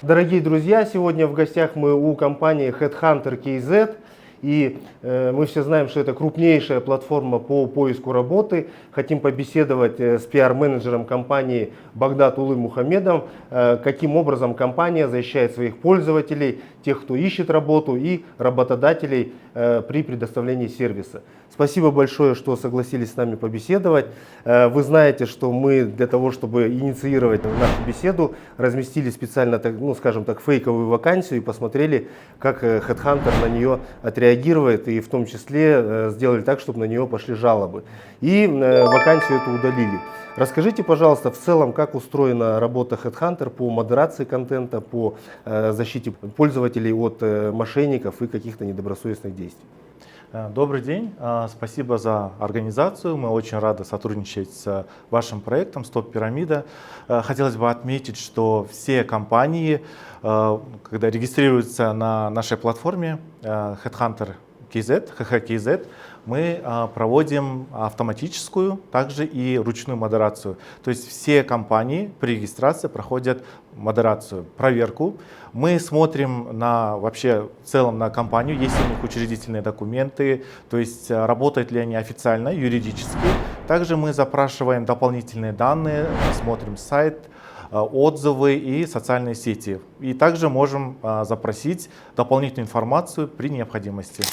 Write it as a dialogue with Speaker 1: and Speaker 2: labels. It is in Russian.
Speaker 1: Дорогие друзья, сегодня в гостях мы у компании Headhunter KZ. И мы все знаем, что это крупнейшая платформа по поиску работы. Хотим побеседовать с пиар-менеджером компании Багдатуллой Мухаммедом, каким образом компания защищает своих пользователей, тех, кто ищет работу, и работодателей при предоставлении сервиса. Спасибо большое, что согласились с нами побеседовать. Вы знаете, что мы для того, чтобы инициировать нашу беседу, разместили специально, скажем так, фейковую вакансию и посмотрели, как Headhunter на нее отреагирует, и в том числе сделали так, чтобы на нее пошли жалобы. И вакансию эту удалили. Расскажите, пожалуйста, в целом, как устроена работа Headhunter по модерации контента, по защите пользователей от мошенников и каких-то недобросовестных действий.
Speaker 2: Добрый день, спасибо за организацию. Мы очень рады сотрудничать с вашим проектом «Стоп Пирамида». Хотелось бы отметить, что все компании, когда регистрируются на нашей платформе Headhunter KZ, HHKZ, мы проводим автоматическую, также и ручную модерацию. То есть все компании при регистрации проходят модерацию, проверку. Мы смотрим вообще в целом на компанию, есть ли у них учредительные документы, то есть работают ли они официально, юридически. Также мы запрашиваем дополнительные данные, смотрим сайт, отзывы и социальные сети. И также можем запросить дополнительную информацию при необходимости.